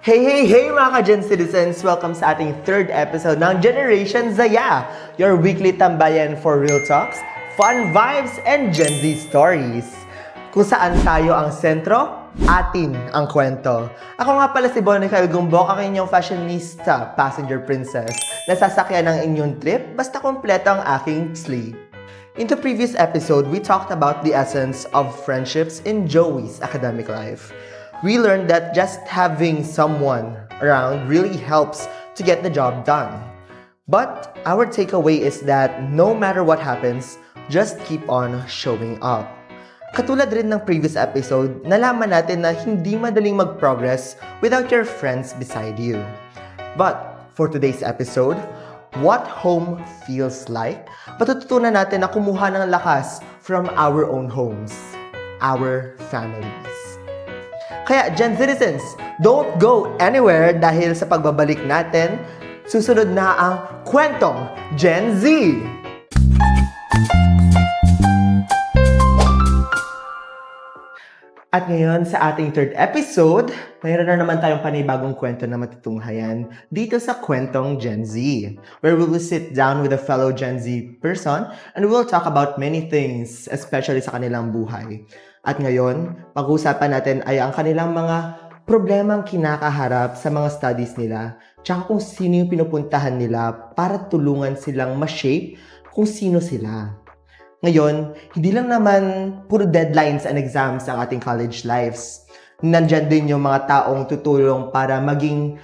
Hey mga ka-Gen Citizens! Welcome sa ating third episode ng Generation Zaya, your weekly tambayan for real talks, fun vibes, and Gen Z stories. Kung saan tayo ang sentro, atin ang kwento. Ako nga pala si Bonica Gumbok, ang inyong fashionista, passenger princess, na sasakyan ng inyong trip basta kompleto ang aking sleep. In the previous episode, we talked about the essence of friendships in Joey's academic life. We learned that just having someone around really helps to get the job done. But our takeaway is that no matter what happens, just keep on showing up. Katulad rin ng previous episode, nalaman natin na hindi madaling mag-progress without your friends beside you. But for today's episode, what home feels like, matututunan natin na kumuha ng lakas from our own homes, our families. Kaya, Gen Citizens, don't go anywhere dahil sa pagbabalik natin, susunod na ang Kwentong Gen Z! At ngayon, sa ating third episode, mayroon na naman tayong panibagong kwento na matutunghayan dito sa Kwentong Gen Z, where we will sit down with a fellow Gen Z person and we will talk about many things, especially sa kanilang buhay. At ngayon, pag-uusapan natin ay ang kanilang mga problemang kinakaharap sa mga studies nila, tsaka kung sino yung pinupuntahan nila para tulungan silang ma-shape kung sino sila. Ngayon, hindi lang naman puro deadlines and exams ang ating college lives. Nandyan din yung mga taong tutulong para maging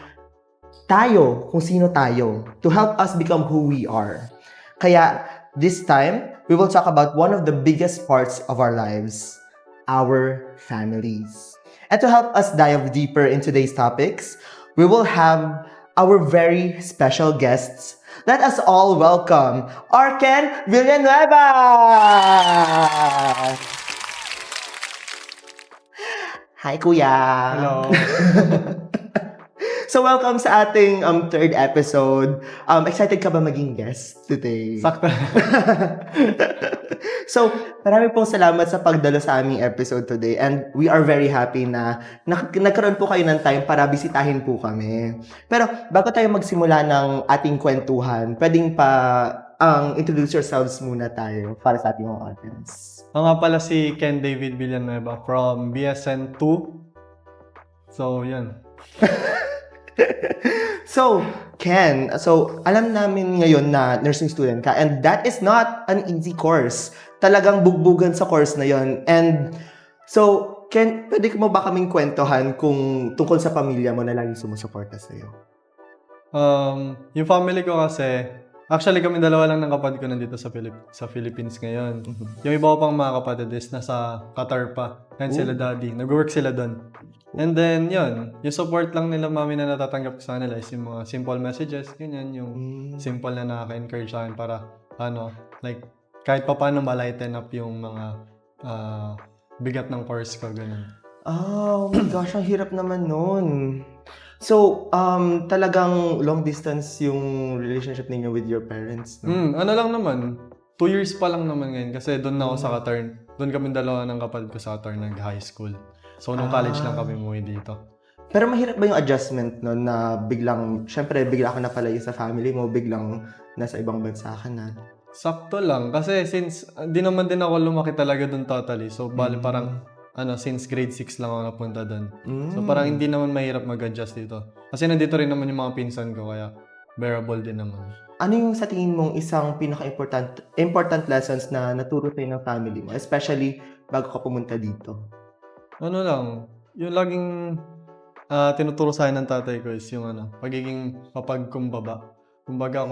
tayo kung sino tayo, to help us become who we are. Kaya, this time, we will talk about one of the biggest parts of our lives, our families. And to help us dive deeper in today's topics, we will have our very special guests. Let us all welcome Arken Villanueva! Hi, Kuya! Hello. So, welcome sa ating third episode. Excited ka ba maging guest today? Sakto. So, marami pong salamat sa pagdalo sa aming episode today and we are very happy na nagkaroon po kayo ng time para bisitahin po kami. Pero, bago tayo magsimula ng ating kwentuhan, pwedeng introduce yourselves muna tayo para sa ating mga audience. Ako nga pala si Ken David Villanueva from BSN 2. So, yan. So, Ken, alam namin ngayon na nursing student ka and that is not an easy course. Talagang bugbugan sa course na yon. And so, Ken, pwede mo ba kaming kwentuhan kung tungkol sa pamilya mo na laging sumusuporta sa'yo? Yung family ko kasi, actually kami dalawa lang ng kapatid ko nandito sa Philippines ngayon. Yung iba ko pang mga kapatid is nasa Qatar pa. Yan sila daddy. Nag-work sila doon. And then, yun. Yung support lang nila mami na natatanggap ko sa kanila is yung mga simple messages. Ganyan, yung simple na nakaka-encourage sa akin para, like, kahit pa paano ma-lighten up yung mga bigat ng course ko, ganun. Oh my gosh, ang hirap naman nun. So, talagang long distance yung relationship ninyo with your parents, no? Ano lang naman, 2 years pa lang naman ngayon kasi doon na ako sa Qatar. Doon kami dalawa ng kapatid ko sa Qatar nag-high school. So, nung college lang kami umuwi dito. Pero mahirap ba yung adjustment no na biglang, syempre bigla ka na palayo sa family mo, biglang nasa ibang bansa ka na? Sakto lang kasi since di naman din ako lumaki talaga doon totally. So, bali parang since grade 6 lang ako napunta doon. So, parang hindi naman mahirap mag-adjust dito. Kasi nandito rin naman yung mga pinsan ko kaya bearable din naman. Ano yung sa tingin mong isang important lessons na naturo sa'yo ng family mo, especially bago ka pumunta dito? Ano lang, yung laging tinuturo sa akin ng tatay ko is yung pagiging mapagkumbaba. Kumbaga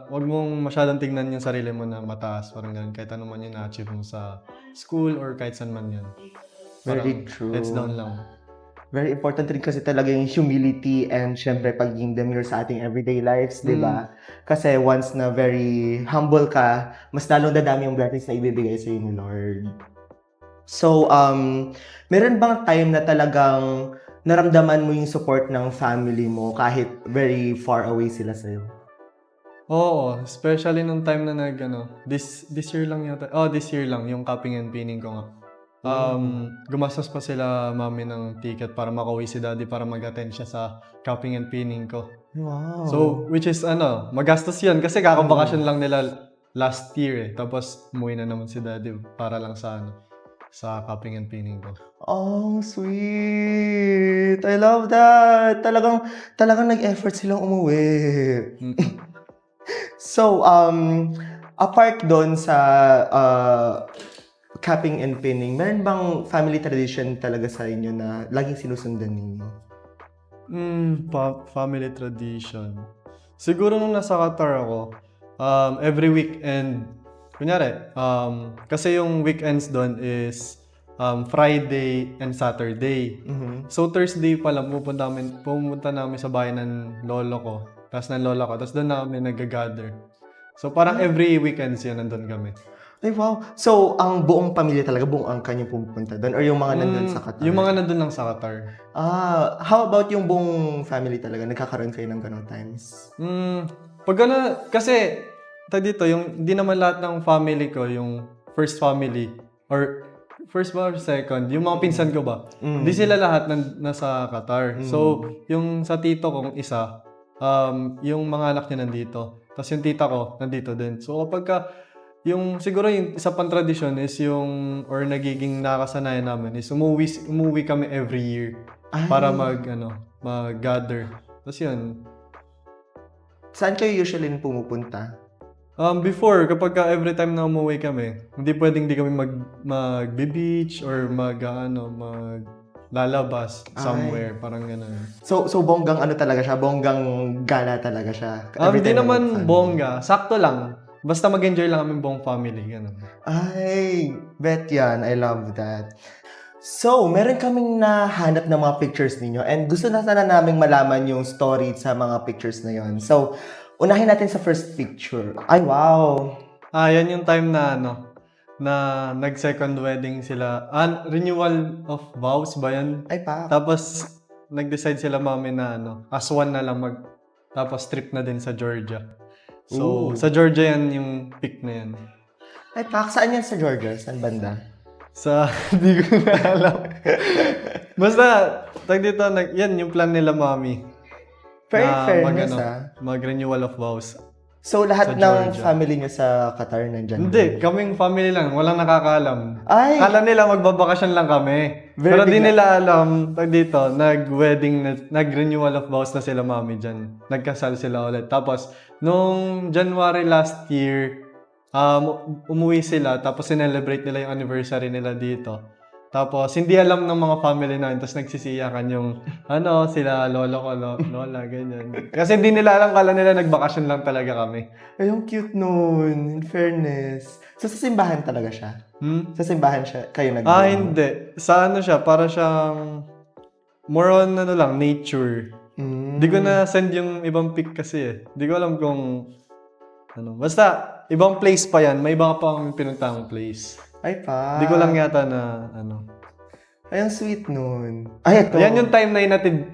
wag mong masyadong tingnan yung sarili mo na mataas, parang ganun, kahit ano man yung na-achieve mo sa school or kahit saan man yun. Very true. Heads down lang. Very important rin kasi talaga yung humility and syempre pagiging demure sa ating everyday lives, di ba? Kasi once na very humble ka, mas lalong dadami yung blessings na ibibigay sa ni Lord. So, meron bang time na talagang naramdaman mo yung support ng family mo kahit very far away sila sa'yo? Oo, especially nung time na this year lang yata. This year lang yung cupping and pinning ko nga. Gumastos pa sila mami ng ticket para makauwi si daddy para mag-attend siya sa cupping and pinning ko. Wow. So, which is magastos yun kasi kakabakasyon lang nila last year eh. Tapos, umuwi na naman si daddy para lang sa cupping and pinning ko. Oh, sweet. I love that. Talagang nag-effort silang umuwi. So, apart doon sa capping and pinning, meron bang family tradition talaga sa inyo na laging sinusundan ninyo? Family tradition. Siguro nung nasa Qatar ako, every weekend, kunyari, kasi yung weekends doon is Friday and Saturday. So Thursday pa lang pumunta namin sa bahay ng lolo ko, tapos ng lola ko, tapos doon namin nag-gather. So parang every weekends yun, nandun kami. Ay, wow. So, ang buong pamilya talaga, buong angkan yung pupunta doon? Or yung mga nandun sa Qatar? Yung mga nandun lang sa Qatar. How about yung buong family talaga? Nagkakaroon kayo ng ganong times? Kasi, dito, hindi naman lahat ng family ko, yung first family, or first ba or second, yung mga pinsan ko ba, hindi sila lahat nasa Qatar. So, yung sa tito kong isa, yung mga anak niya nandito. Tapos yung tita ko, nandito din. So, siguro yung isa pang tradisyon is or nagiging nakasanayan namin is umuwi kami every year para mag-gather. Tapos yun. Saan kayo usually pumupunta? Before, kapag every time na umuwi kami, hindi kami mag-beach or lalabas somewhere, parang gano'n. So bonggang talaga siya? Bonggang gala talaga siya? Hindi naman bongga, sakto lang. Basta mag-enjoy lang kami buong family, gano'n. Ay, bet yan. I love that. So, meron kaming nahanap ng mga pictures ninyo and gusto na sana naming malaman yung story sa mga pictures na yon. So, unahin natin sa first picture. Ay, wow! Yan yung time na nag-second wedding sila. Renewal of vows ba yan? Ay, pa. Tapos, nag-decide sila mami na as one na lang tapos trip na din sa Georgia. So, sa Georgia yan yung pick na yan. Ay, pak, saan yan sa Georgia? Saan banda? Hindi ko na alam. Basta, dito, yan yung plan nila mami. Fairness, mag-renewal of vows. So, lahat ng family niyo sa Qatar nandyan? Hindi, kaming family lang. Walang nakakaalam. Ay! Kala nila magbabakasyon lang kami. Pero di nila alam, dito, nag-renewal of vows na sila mami dyan. Nagkasal sila ulit. Tapos, nung January last year, umuwi sila. Tapos, sinelebrate nila yung anniversary nila dito. Tapos, hindi alam ng mga family namin. Tapos, nagsisiyakan yung, sila, lolo ko, lola, ganyan. Kasi hindi nila alam, kala nila nagbakasyon lang talaga kami. Ay, yung cute nun. In fairness. So, sa simbahan talaga siya? Sa simbahan siya, kayo hindi. Sa siya, para siyang, more on, nature. Hindi ko na send yung ibang pic kasi eh. Hindi ko alam kung, basta, ibang place pa yan. May iba pang pinuntang place. Ay, pa. Hindi ko lang yata na, Ay, ang sweet nun. Ay, ito. Yan yung time na inatid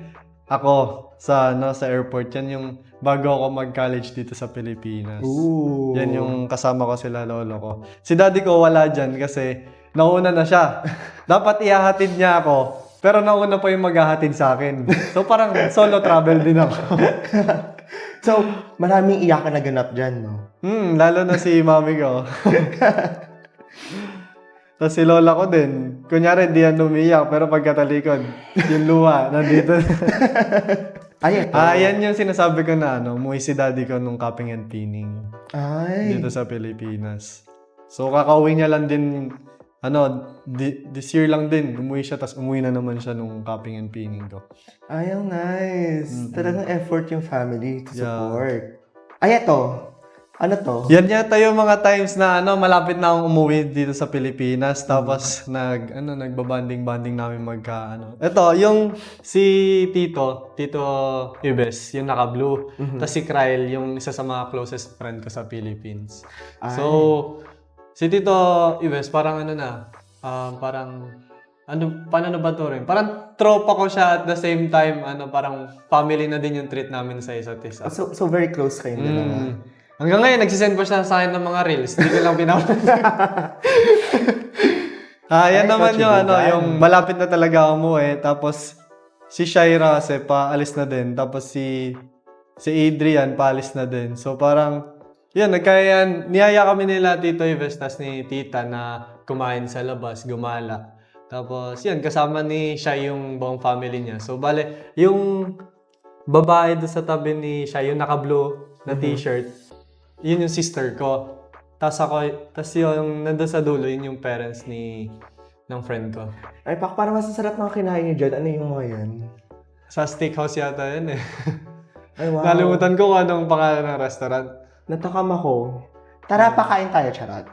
ako sa airport. Yan yung bago ako mag-college dito sa Pilipinas. Ooh. Yan yung kasama ko sila lolo ko. Si daddy ko wala dyan kasi nauna na siya. Dapat ihahatid niya ako. Pero nauna pa yung maghahatid sa akin. So parang solo travel din ako. So, maraming iyakan na ganap dyan, no? Lalo na si mami ko. Tapos si lola ko din. Kunyari, hindi yan umiyak. Pero pagkatalikod, yung luha, nandito. Ay, ito. Yan yung sinasabi ko na, umuwi si daddy ko nung cupping and pinning. Ay. Dito sa Pilipinas. So, kakauwi niya lang din, this year lang din. Umuwi siya, tapos umuwi na naman siya nung cupping and pinning ko. Ay, ang nice. Talagang effort yung family to support. Ay, ito. Ano to? Yan yata yung mga times na malapit na akong umuwi dito sa Pilipinas. Tapos nagbabanding-banding namin Ito, yung si Tito Ibes, yung naka-blue. Tapos si Kyle, yung isa sa mga closest friend ko sa Philippines. Ay. So, si Tito Ibes, parang parang paano na ba to rin? Parang tropa ko siya at the same time, parang family na din yung treat namin sa isa't isa. So very close kayo dalawa. Hanggang ngayon, nagsisend pa siya sa akin ng mga reels. Hindi ko lang pinapansin. Yan Ay, naman yung Kachubugan. yung malapit na talaga umuwi. Tapos, si Shaira kasi paalis na din. Tapos si Adrian paalis na din. So, parang, yun, niyaya kami nila Tito Ives, tas ni Tita na kumain sa labas, gumala. Tapos, yun, kasama ni Shai yung buong family niya. So, bale, yung babae doon sa tabi ni Shai, yung naka-blue na t-shirt, yun yung sister ko. Tas yung nandun sa dulo, yun yung parents ng friend ko. Ay, Pak, parang masasarap ng kinain niyo dyan. Ano yung mga yan? Sa steakhouse yata yun eh. Ay, wow. Nalimutan ko kung anong pangalan ng restaurant. Natakam ako. Tara, pakain tayo, charot.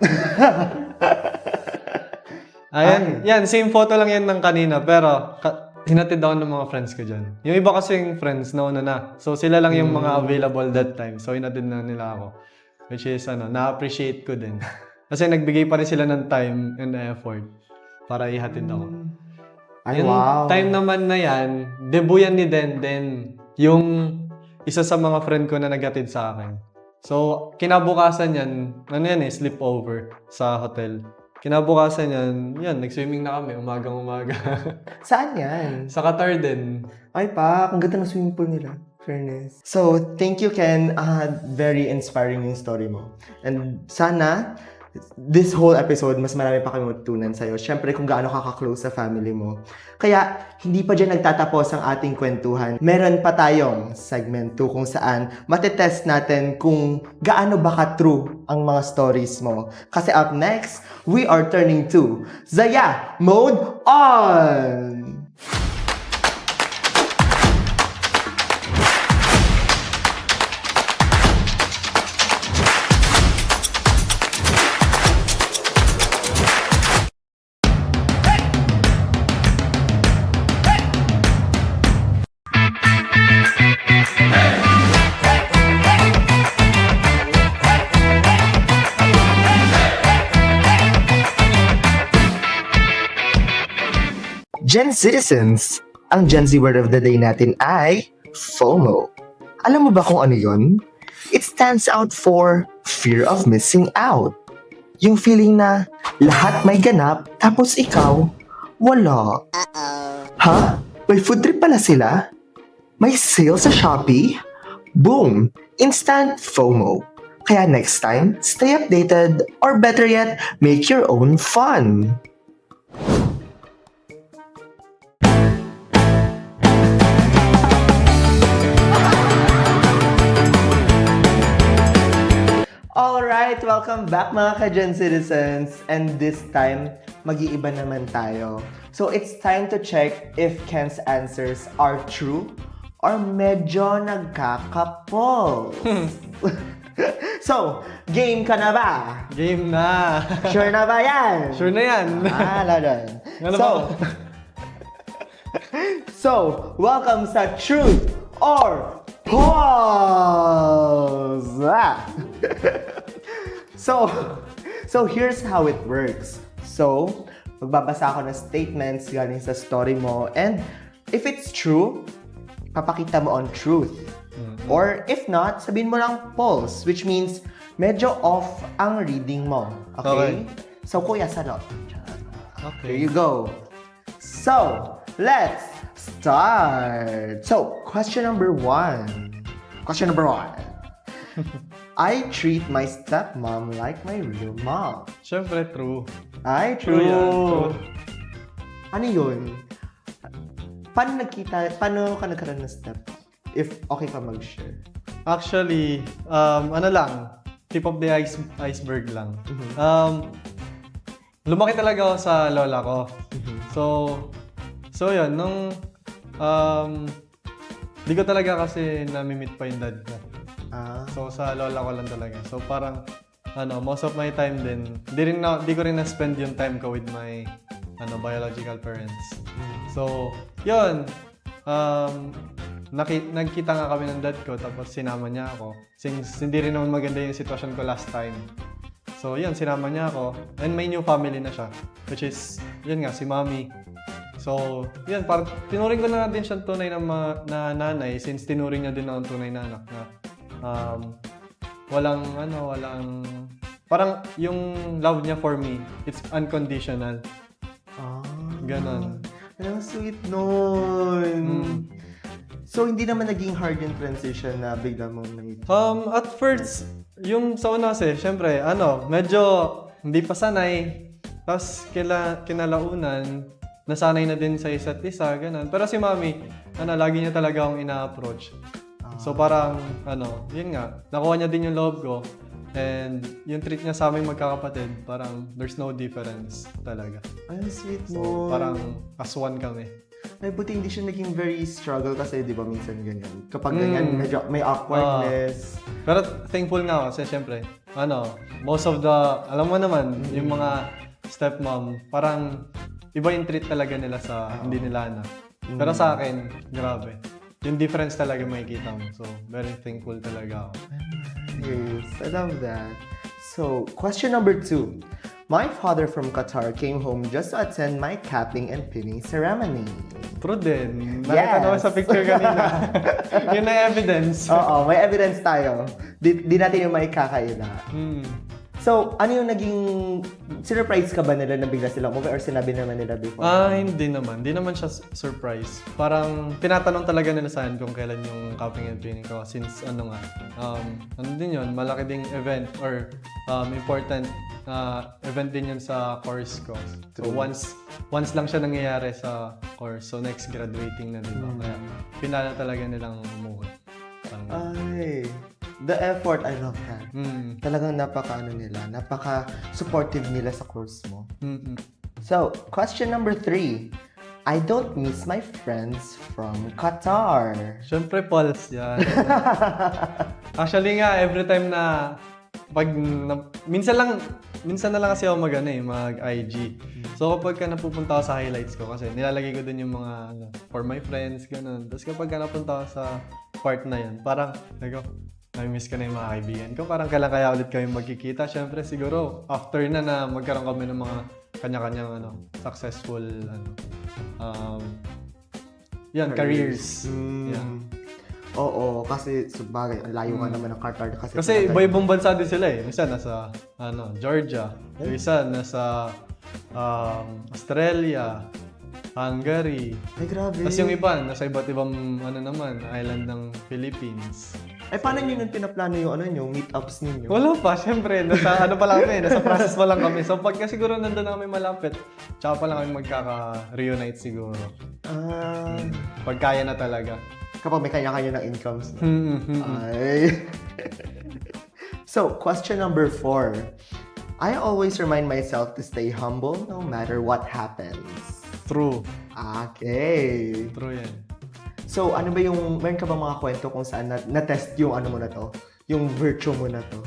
Ayan, yan, same photo lang yan ng kanina. Pero, hinatid ako ng mga friends ko dyan. Yung iba kasing friends, nauna na. So, sila lang yung mga available that time. So, hinatid na nila ako. Which is, na-appreciate ko din. Kasi nagbigay pa rin sila ng time and effort para ihatid ako. Ay, Yung wow. time naman na yan, debut yan ni Denden. Yung isa sa mga friend ko na naghatid sa akin. So, kinabukasan yan, sleepover sa hotel. Kinabukasan yan, nag-swimming na kami, umagang-umaga. Saan yan? Sa Qatar din. Ay, Pak, ang ganda ng swimming pool nila. Fairness. So, thank you, Ken. Very inspiring yung story mo. And sana, this whole episode, mas marami pa kami matutunan sa'yo. Siyempre, kung gaano ka ka-close sa family mo. Kaya, hindi pa dyan nagtatapos ang ating kwentuhan. Meron pa tayong segment 2 kung saan matetest natin kung gaano ba ka-true ang mga stories mo. Kasi up next, we are turning to Zaya Mode On! Gen Citizens, ang Gen Z word of the day natin ay FOMO. Alam mo ba kung ano yun? It stands out for fear of missing out. Yung feeling na lahat may ganap tapos ikaw, wala. Ha? May food trip pala sila? May sale sa Shopee? Boom! Instant FOMO. Kaya next time, stay updated or better yet, make your own fun. Alright, welcome back mga ka-Gen Citizens. And this time, mag-iiba naman tayo. So it's time to check if Ken's answers are true or medyo nagkakapol. So, game ka na ba? Game na! Sure na ba yan? Sure na yan! Ladan. Ano So, ba? so, welcome sa Truth or Pause! So here's how it works. So, magbabasa ako ng statements galing sa story mo and if it's true, papakita mo on truth. Or if not, sabihin mo lang false, which means medyo off ang reading mo. Okay? So, Kuya Salot. Here you go. So, let's start. So, question number one. I treat my stepmom like my real mom. Siyempre, true. Ay, True true. yan, true. Ano yun? Paano ka nagkaroon ng stepmom? If okay ka mag-share. Actually, tip of the iceberg lang. Lumaki talaga ako sa lola ko. So yun, di ko talaga kasi nami-meet pa yung dad ko. So sa lola ko lang talaga. So parang, most of my time din, di ko rin na-spend yung time ko with my biological parents. So, yun, nagkita nga kami ng dad ko, tapos sinama niya ako. Since hindi rin naman maganda yung sitwasyon ko last time. So, yun, sinama niya ako. And may new family na siya. Which is, yun nga, si Mommy. So, yun, parang tinuring ko na din siyang tunay na nanay since tinuring niya din akong tunay na anak na walang, parang yung love niya for me, it's unconditional. Ganon. Ang sweet nun. Mm. So, hindi naman naging hard yung transition na bigla mong nangit. At first, yung sa una kasi, syempre, medyo hindi pa sanay. Tapos, kinalaunan, nasanay na din sa isa't isa, ganun. Pero si Mami, lagi niya talaga akong ina-approach. So, parang, yun nga, nakuha niya din yung loob ko. And yung treat niya sa aming magkakapatid, parang there's no difference talaga. Ay, sweet So, mo. parang as one kami. Ay, buti hindi siya naging very struggle kasi di ba minsan ganyan. Kapag ganyan, medyo may awkwardness. Pero thankful nga ako kasi syempre, most of the, alam mo naman, yung mga stepmom, parang iba yung treat talaga nila sa hindi nila anak. Pero sa akin, grabe. Yung difference talaga makikita mo. So, very thankful talaga ako. Yes, I love that. So, question number 2. My father from Qatar came home just to attend my capping and pinning ceremony. True din. Yes. Nakita naman sa picture kanina. Yun na evidence. Oo, may evidence tayo. Di natin yung may kakaila. Hmm. So, ano yung naging... Surprise ka ba nila na bigla silang umuwi or sinabi naman nila before? Hindi naman. Hindi naman siya surprise. Parang tinatanong talaga nila sa akin kung kailan yung capping and pinning ko. Since ano din yun, malaki ding event or important event din yun sa course ko. So once lang siya nangyayari sa course. So next graduating na, diba? Kaya pinala talaga nilang umuwi. Ay, the effort, I love that. Talagang napaka-supportive nila sa course mo. So, question number 3. I don't miss my friends from Qatar. Siyempre, Pulse yan. Actually nga, every time na minsan na lang kasi ako mag-IG. So kapag napupunta ako sa highlights ko, kasi nilalagay ko din yung mga for my friends, ganun. Tapos kapag napunta ako sa part na yan, parang, nami-miss ko na yung mga kaibigan ko. Parang kailan kaya ulit kami magkikita. Siyempre, siguro, after na magkaroon kami ng mga kanya-kanyang successful careers. Yeah. Oo, kasi sabagay, ang layo nga naman ng Qatar. Kasi iba-ibang bansa din sila eh. Isa nasa Georgia, yung isa nasa Australia, Hungary. Ay, grabe. Tapos yung iba, nasa iba't ibang island ng Philippines. Ay, paano nyo nung pinaplano yung meetups ninyo? Wala pa, syempre. Nasa nasa process pa lang kami. So pagka siguro nandun na kami malapit, tsaka pa lang kami magkaka-reunite siguro. Pag kaya na talaga. Kapag may kanya-kanya ng incomes. Ay. So, question number 4. I always remind myself to stay humble no matter what happens. True. Okay. True yan. So, meron ka ba mga kwento kung saan na-test yung mo na to? Yung virtue mo na to?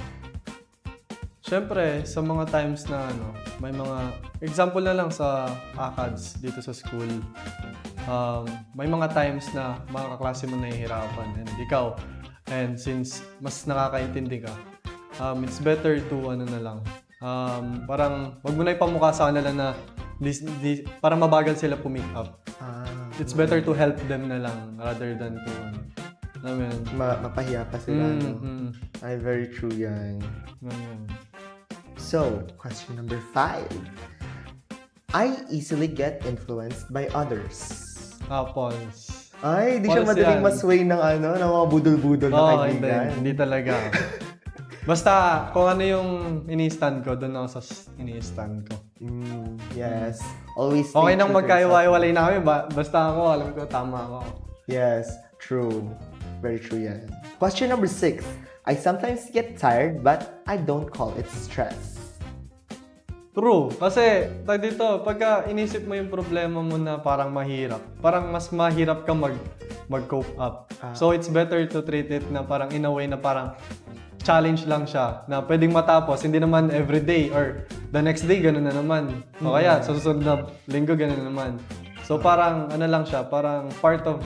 Siyempre, sa mga times na may mga, example na lang sa ACADS dito sa school, may mga times na mga kaklase mo nahihirapan and ikaw, and since mas nakakaintindi ka, it's better to parang wag mo na ipamukha sa kanila na parang mabagal sila pumick up. It's better to help them na lang rather than to mapahiya pa sila. Ay, very true yan. So, question number 5. I easily get influenced by others. Pons. Ay, di siya Pons madaling yan. masway ng mga budol-budol na kaibigan. Hindi talaga. Basta, kung ano yung ini-stand ko, doon ako sa ini-stand ko. Yes. Always Okay stay nang true to magkaiwalay na kami, basta ako, alam ko, tama ako. Yes, true. Very true yan. Question number 6. I sometimes get tired, but I don't call it stress. True. Kasi, dito, pagka inisip mo yung problema mo na parang mahirap, parang mas mahirap ka mag-cope up. So, it's better to treat it na parang in a way na parang challenge lang siya na pwedeng matapos, hindi naman everyday or the next day, gano'n na naman. O kaya, sa susunod na linggo, gano'n na naman. So, parang lang siya, parang part of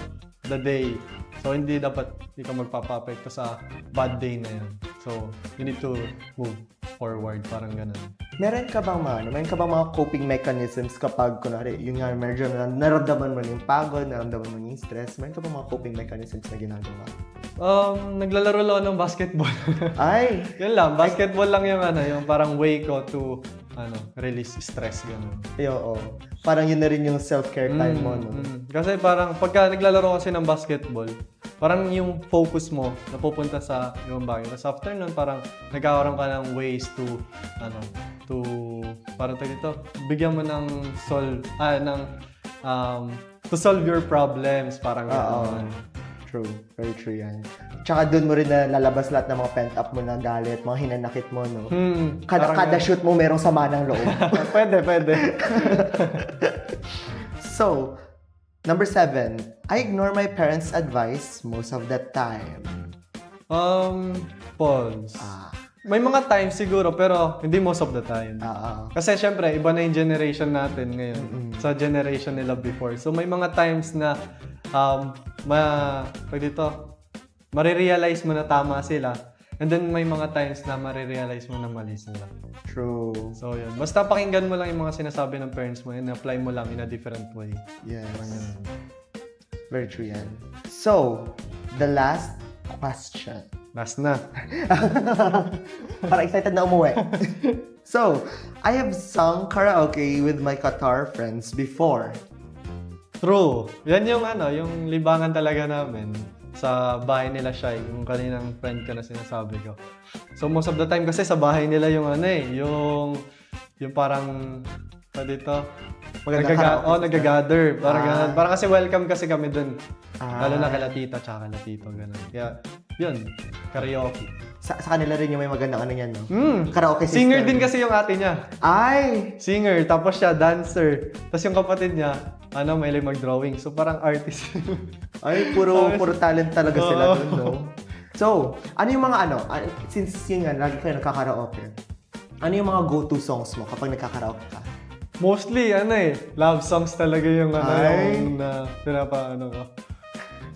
the day. So, hindi dapat ka magpapapekto sa bad day na yan. So, you need to move forward, parang gano'n. Meron ka bang mga coping mechanisms kapag, kunwari, yun nga, medyo naramdaman mo yung pagod, naramdaman mo yung stress, meron ka bang mga coping mechanisms na ginagawa? Naglalaro lang ako ng basketball. Ay! Yun lang, basketball lang yung yung parang way ko to release stress, gano'n. Oo. Parang yun na rin yung self-care time mo, no? Kasi parang pagka naglalaro kasi ng basketball, parang yung focus mo napupunta sa ibang bagay. Tapos after nun, parang nagkakaroon ka ng ways to, parang dito, bigyan mo ng to solve your problems, parang gano'n. True. Very true yan. Tsaka doon mo rin na lalabas lahat ng mga pent-up mo na galit, mga hinanakit mo, no? Kada shoot mo merong sama ng loob. Pwede. So, number 7, I ignore my parents' advice most of the time. Pause. May mga times siguro, pero hindi most of the time. Kasi syempre, iba na yung generation natin ngayon sa generation nila before. So may mga times na marirealize mo na tama sila. And then may mga times na marirealize mo na mali sila. True. So yun. Basta pakinggan mo lang yung mga sinasabi ng parents mo and apply mo lang in a different way. Yes. Very true yan. So, the last question. Last na. Parang excited na umuwi. So, I have sung karaoke with my Qatar friends before. True. Yan yung yung libangan talaga namin sa bahay nila Shai, yung kaninang friend ko na sinasabi ko. So most of the time kasi sa bahay nila yung yung parang dito nagagather. Parang ganun. Parang kasi welcome kasi kami dun. Lalo na kala tita tsaka kala tito, ganun. Kaya yun, karaoke. Sa kanila rin yung may magandang yan, no? Karaoke system. Singer din kasi yung ate niya. Ay! Singer, tapos siya dancer. Tapos yung kapatid niya, mahilig mag-drawing. So parang artist. Ay, puro talent talaga sila dun, no? So, ano yung mga since yun nga, lagi kayo nagkakaraoke, ano yung mga go-to songs mo kapag nagkakaraoke ka? Mostly, love songs talaga yung yung ko.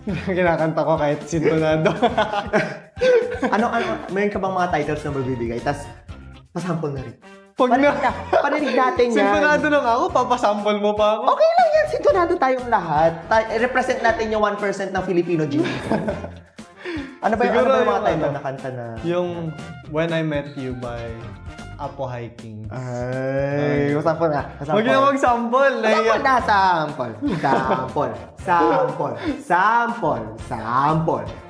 Kinakanta ko kahit sintonado. Mayroon ka bang mga titles na magbibigay? Tapos, pasample na rin. Parinig natin yan. Sintonado lang ako, papasample mo pa ako. Okay lang yan, sintonado tayong lahat. Represent natin yung 1% ng Filipino genius. Ano ba yung mga title na kanta na? Yung When I Met You by Apo Hiking. Ay, masample na. Huwag na mag-sample.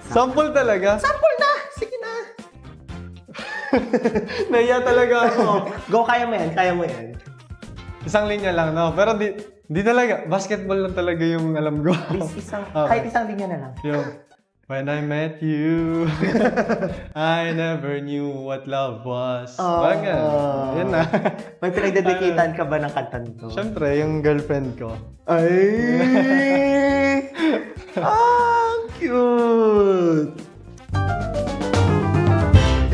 Sample talaga? Sample na! Sige na! Naiya talaga ako. Go, kaya mo yan. Isang linya lang, no? Pero di talaga. Basketball lang talaga yung alam ko. Kahit isang linya na lang. Yung, When I met you, I never knew what love was. Parang yan na. May pinagdedikitan ka ba ng kanta nito? Siyempre, yung girlfriend ko. Ay! Cute!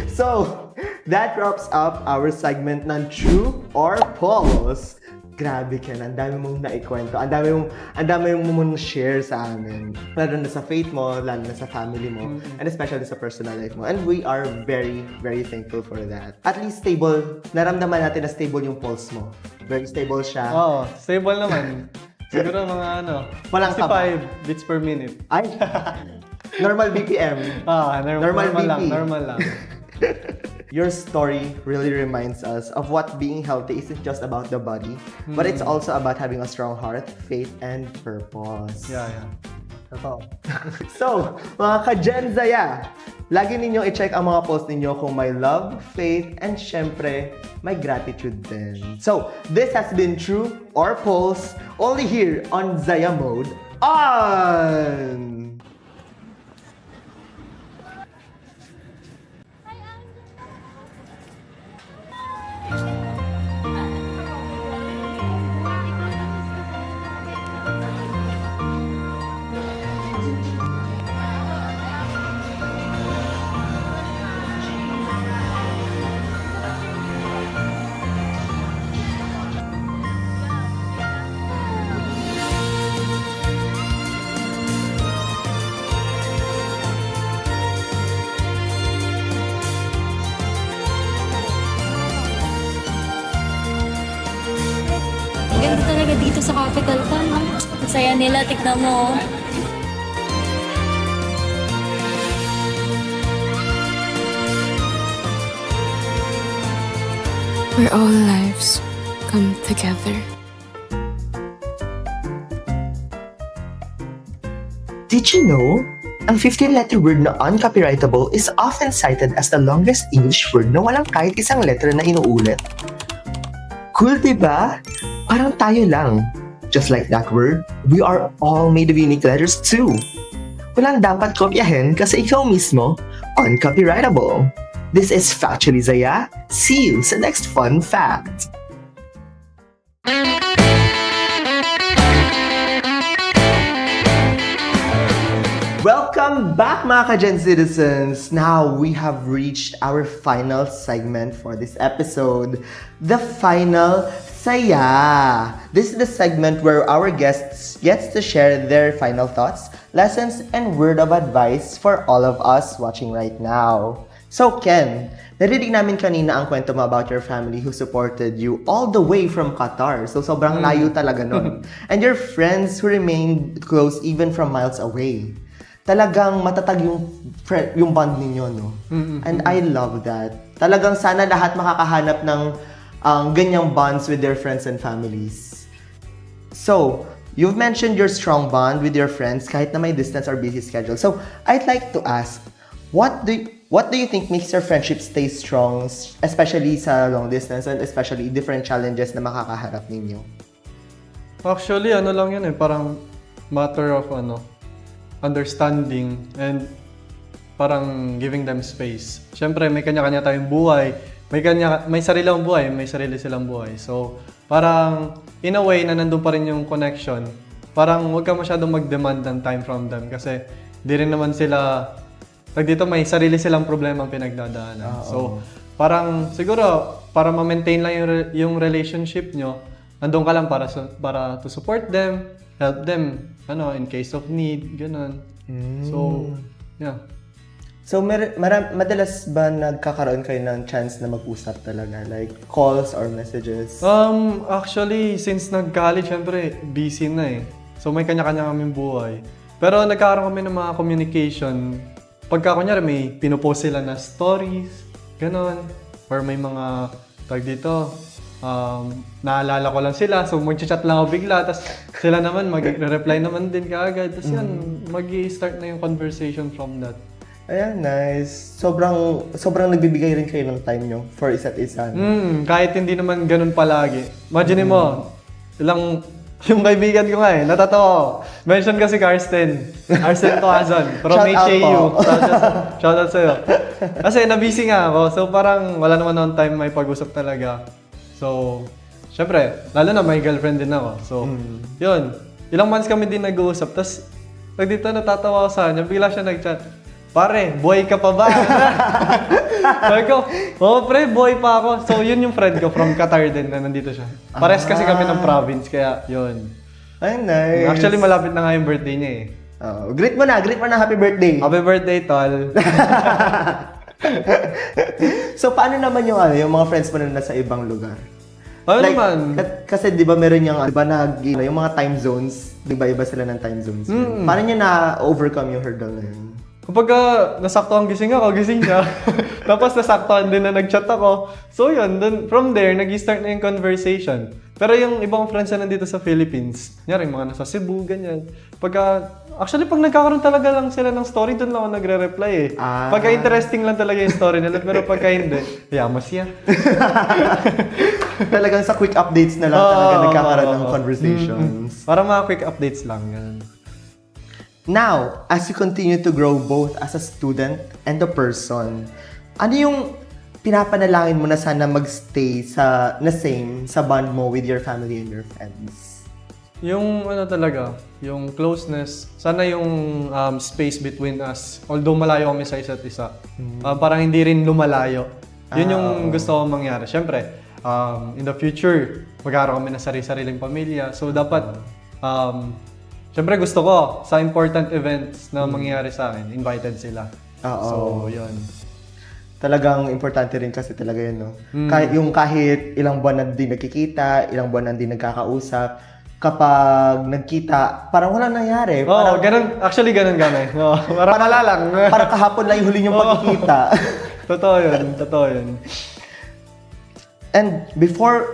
So, that wraps up our segment ng True or False. Grabe, Ken. Ang dami mong naikwento. Ang dami mong share sa amin. Lalo na sa faith mo, lalo na sa family mo, and especially sa personal life mo. And we are very, very thankful for that. At least stable. Naramdaman natin na stable yung pulse mo. Very stable siya. Oo, stable naman. Siguro mga Walang 65 beats per minute. Ay! Normal BPM. Normal lang. Your story really reminds us of what being healthy isn't just about the body, but it's also about having a strong heart, faith, and purpose. Yeah. Totoo. So, mga ka-Gen Zaya, lagi ninyong i-check ang mga post ninyo kung may love, faith, and syempre, may gratitude din. So, this has been True or False, only here on Zaya Mode On! Ganda talaga dito sa Capital Town. Ang saya nila, tignan mo. where all lives come together. Did you know? Ang 15-letter word na uncopyrightable is often cited as the longest English word na walang kahit isang letter na inuulit. Cool, diba? Parang tayo lang. Just like that word, we are all made of unique letters too. Walang dapat kopyahin kasi ikaw mismo, uncopyrightable. This is Factually Zaya. See you sa next fun fact. Welcome back mga ka-Gen citizens! Now, we have reached our final segment for this episode, the Final Saya. This is the segment where our guests gets to share their final thoughts, lessons, and word of advice for all of us watching right now. So Ken, narinig namin kanina ang kwento mo about your family who supported you all the way from Qatar. So sobrang layo talaga nun. And your friends who remained close even from miles away. Talagang matatag yung bond ninyo, no? And I love that. Talagang sana lahat makakahanap ng ganyang bonds with their friends and families. So, you've mentioned your strong bond with your friends kahit na may distance or busy schedule. So, I'd like to ask, what do you think makes your friendship stay strong, especially sa long distance and especially different challenges na makakaharap ninyo? Actually, ano lang yun parang matter of understanding and parang giving them space. Siyempre, may kanya-kanya tayong buhay. May sarili akong buhay, may sarili silang buhay. So, parang in a way na nandun pa rin yung connection. Parang huwag ka masyadong mag-demand ng time from them kasi di rin naman sila dito may sarili silang problema ang pinagdadaanan. So, parang siguro para ma-maintain lang yung relationship nyo, nandun ka lang para to support them, help them in case of need, ganun. So, yeah. So, madalas ba nagkakaroon kayo ng chance na mag-usap talaga? Like, calls or messages? Actually, since nag-college, syempre, busy na So, may kanya-kanya kaming buhay. Pero nagkakaroon kami ng mga communication. Pagka, kunyari, may pinupost sila na stories, ganun. Or may mga, naalala ko lang sila, so mag-chat lang ako bigla, tapos sila naman mag-reply naman din kaagad, tapos yan, mag-i-start na yung conversation from that. Ayan, nice. Sobrang nagbibigay rin kayo ng time nyo for isa't isa. Kahit hindi naman ganun palagi. Imagine mo, yung kaibigan ko nga natatawa. Mention kasi Arsen Toazon, from HAU. Shoutout sa'yo. Kasi na-busy nga ako, so parang wala naman akong time may pag-usap talaga. So, syempre, lalo na may girlfriend din ako. So, yun. Ilang months kami din nag-uusap. Tapos, dito natatawa ako sa kanya. Bigla siya nag-chat. Pare, boy ka pa ba? Sabi ko, pre, boy pa ako. So, yun yung friend ko from Qatar din na nandito siya. Pares kasi kami ng province, kaya yun. Ay, nice. Actually, malapit na nga yung birthday niya Greet mo na, happy birthday. Happy birthday, tol. So, paano naman yung mga friends mo na nasa ibang lugar? Ano naman? Kasi di ba meron yung, yung mga time zones, di ba iba sila ng time zones? Paano niya na-overcome yung hurdle na yun? Kapag nasaktuhan gising ako, gising siya. Tapos nasaktuhan din na nag-chat ako. So yun, from there, nag-start na yung conversation. Pero yung ibang friends na nandito sa Philippines, nyari mga nasa Cebu, ganyan. Actually, pag nagkakaroon talaga lang sila ng story, doon lang ako nagre-reply Pagka interesting lang talaga yung story nila, pero pagka hindi, yamas yan. Talagang sa quick updates na lang talaga nagkakaroon ng conversations. Para mga quick updates lang, ganun. Now, as you continue to grow both as a student and a person, ano yung pinapanalangin mo na sana magstay same sa bond mo with your family and your friends? Yung yung closeness, sana yung space between us, although malayo kami sa isa't isa, parang hindi rin lumalayo. Yun yung gusto ko mangyari. Siyempre, in the future, magkakaroon kami ng sarili-sariling pamilya. So, dapat, siyempre gusto ko, sa important events na mangyayari sa akin, invited sila. So, yun. Talagang importante rin kasi talaga yun, no? Kahit ilang buwan na din nagkikita, ilang buwan na din nagkakausap, kapag nagkita, parang walang nangyari. Ganun. Actually, ganun. Parang wala lang. Parang kahapon lang yung huli niyong pagkikita. Totoo yun. And before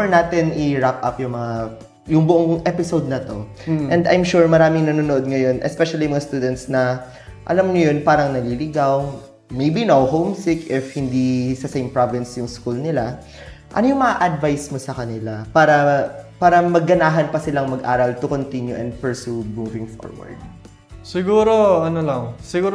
natin i-wrap up yung buong episode na to, and I'm sure maraming nanonood ngayon, especially mga students na, alam niyo yun, parang naliligaw, maybe now homesick if hindi sa same province yung school nila. Ano yung ma-advise mo sa kanila para magganahan pa silang mag-aral to continue and pursue moving forward? Siguro,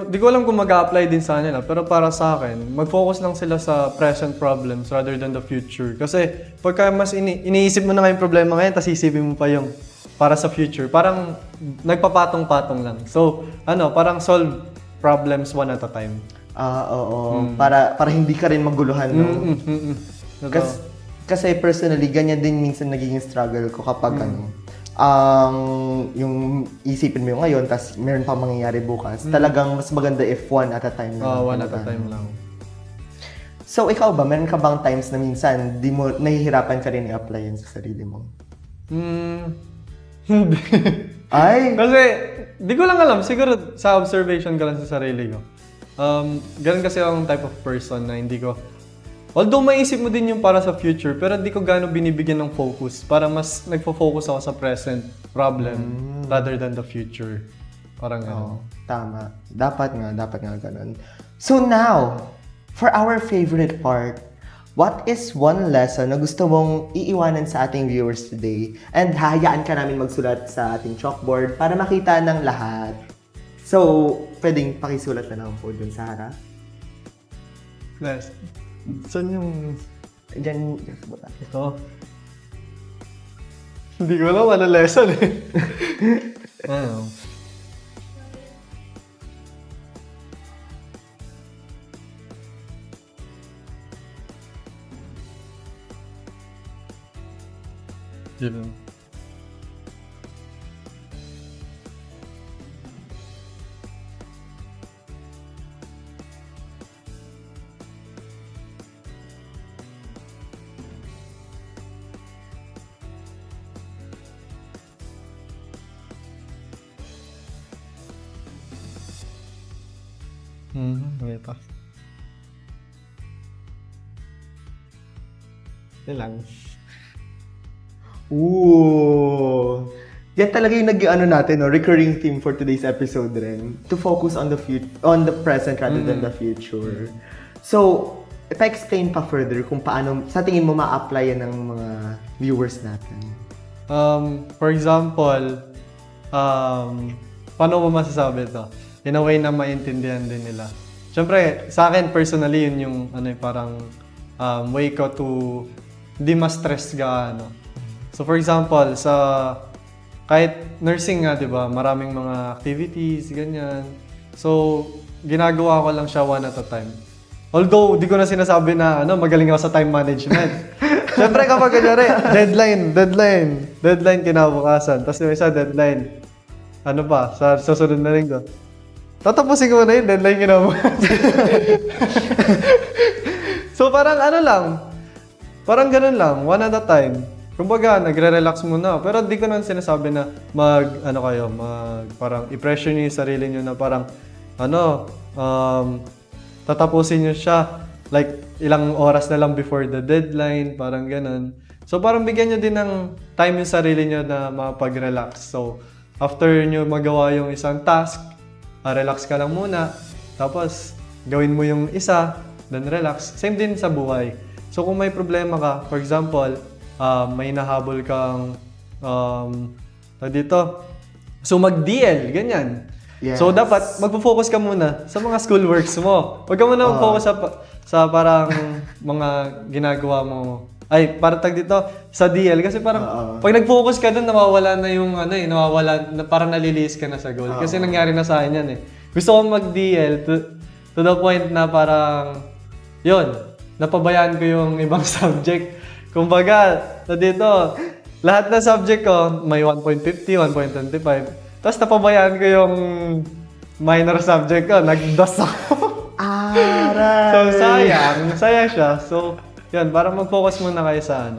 di ko alam kung mag-a-apply din sa kanila, pero para sa akin, mag-focus lang sila sa present problems rather than the future. Kasi pagka mas iniisip mo na nga yung problema ngayon, tapos isipin mo pa yung para sa future, parang nagpapatong-patong lang. So, parang solve problems one at a time. Oo. Para hindi ka rin maguluhan, no? Kasi personally, ganyan din minsan nagiging struggle ko kapag yung isipin mo yung ngayon, tas meron pang mangyayari bukas. Talagang mas maganda if one at a time na. One at a time lang. So, ikaw ba, meron ka bang times na minsan di mo nahihirapan ka rin i-apply yan sa sarili mo? Hindi. Ay! Kasi, di ko lang alam. Siguro sa observation ko lang sa sarili ko. Ganun kasi akong type of person na hindi ko... Although maisip mo din yung para sa future, pero di ko gaano binibigyan ng focus. Para mas nagfo-focus ako sa present problem rather than the future. Parang gano'n. Tama. Dapat nga ganun. So now, for our favorite part, what is one lesson na gusto mong iiwanan sa ating viewers today? And hayaan ka namin magsulat sa ating chalkboard para makita ng lahat. So, pwedeng pakisulat na lang po dun sa harap. Yes. Saan yung... Diyan. Ito. Hindi ko alam ano lesson eh. Ano? Yun. Ito. Yan lang. Ooh! Yan talaga yung natin, no? Recurring theme for today's episode rin. To focus on the present rather than the future. So, pa-explain pa further kung paano, sa tingin mo ma-apply yan ng mga viewers natin. For example, paano mo masasabi ito? In a way na maintindihan din nila. Siyempre, sa akin personally, yun yung parang way ko to hindi ma-stress gaano. So for example, kahit nursing nga, di ba, maraming mga activities, ganyan. So, ginagawa ko lang siya one at a time. Although, di ko na sinasabi na magaling ako sa time management. Siyempre kapag kanyari, deadline kinabukasan. Tapos yung isa, deadline. Sa susunod na rin ko. Tatapusin ko na yun, deadline kinabukasan. So parang parang ganun lang, one at a time. Kumbaga, nagre-relax muna. Pero di ko na sinasabi na parang i-pressure niyo yung sarili niyo na parang, tatapusin niyo siya like ilang oras na lang before the deadline, parang ganun. So parang bigyan niyo din ng time yung sarili niyo na mapag-relax. So after niyo magawa yung isang task, relax ka lang muna. Tapos gawin mo yung isa, then relax. Same din sa buhay. So kung may problema ka, for example, may nahabol kang so mag-DL, ganyan. Yes. So dapat magpo-focus ka muna sa mga schoolworks mo. Huwag ka muna mag-focus sa parang mga ginagawa mo. Ay, sa DL kasi parang pag nag-focus ka doon, nawawala na yung parang nalilis ka na sa goal. Kasi nangyari na sa akin yan eh. Gusto ko mag-DL to the point na parang napabayaan ko yung ibang subject. Kumbaga, lahat na subject ko, may 1.50, 1.25. Tapos napabayaan ko yung minor subject ko, nag-DOS ako. Aray! So, sayang siya. So, yun, para mag-focus muna kayo sa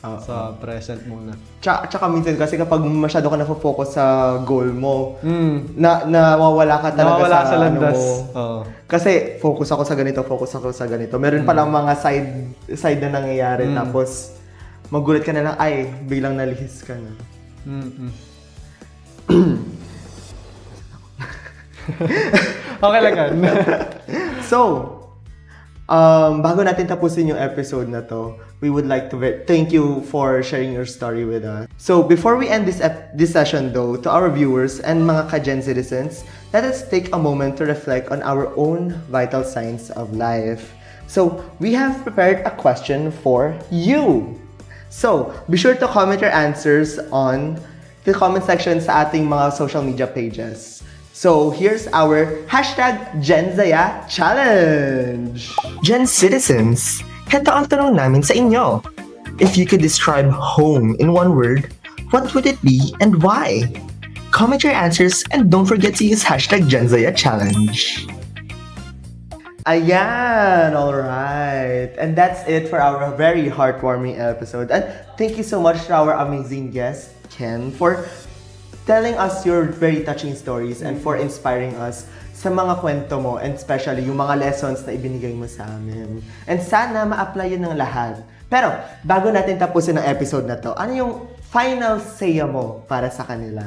sa present muna. Tsaka minsan kasi kapag masyado ka na-focus sa goal mo, Mm. nawawala ka talaga Nawawala sa sa landas. mo. Oo. Kasi focus ako sa ganito. Meron palang mga side na nangyayari tapos magulat ka na lang, ay, biglang nalihis ka na. Mm-mm. Okay lang yan. So, bago natin tapusin yung episode na to, we would like to thank you for sharing your story with us. So, before we end this session though, to our viewers and mga ka-Gen citizens, let us take a moment to reflect on our own vital signs of life. So, we have prepared a question for you. So, be sure to comment your answers on the comment section sa ating mga social media pages. So, here's our #GenZaya Challenge! Gen Citizens, heto ang tanong namin sa inyo. If you could describe home in one word, what would it be and why? Comment your answers and don't forget to use #GenZaya Challenge. Ayan, alright. And that's it for our very heartwarming episode. And thank you so much to our amazing guest, Ken, for telling us your very touching stories and for inspiring us sa mga kwento mo and especially yung mga lessons na ibinigay mo sa amin. And sana ma-apply yun ng lahat. Pero, bago natin tapusin ang episode na to, ano yung final say mo para sa kanila?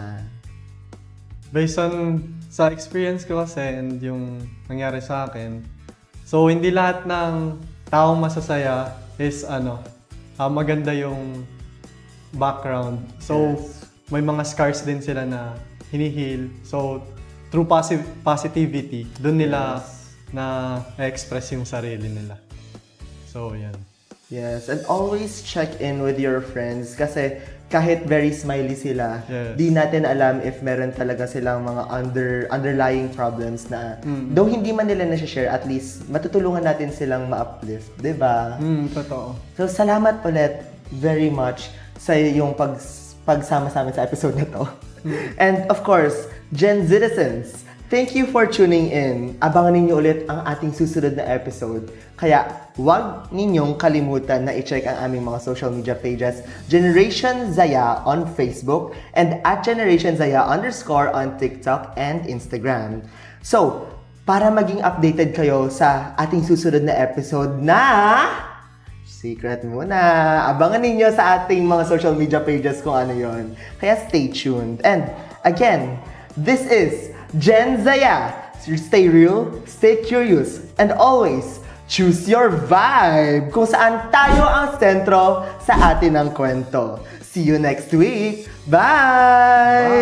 Based on sa experience ko kasi and yung nangyari sa akin, so hindi lahat ng taong masasaya is maganda yung background. So may mga scars din sila na hinihil. So through positivity, doon nila na express yung sarili nila. So yan. Yes, and always check in with your friends kasi kahit very smiley sila, Yes. di natin alam if meron talaga silang mga underlying problems na though hindi man nila na-share, at least matutulungan natin silang ma-uplift, di ba? Totoo. So, salamat ulit very much sa yung pagsama sa amin sa episode na to. And of course, Gen Citizens, thank you for tuning in. Abangan ninyo ulit ang ating susunod na episode. Kaya, huwag ninyong kalimutan na i-check ang aming mga social media pages, Generation Zaya on Facebook and @GenerationZaya_ on TikTok and Instagram. So, para maging updated kayo sa ating susunod na episode na secret muna. Abangan ninyo sa ating mga social media pages kung ano yon. Kaya stay tuned. And again, this is Gen Zaya. Stay real, stay curious, and always choose your vibe kung saan tayo ang sentro sa atin ng kwento. See you next week. Bye!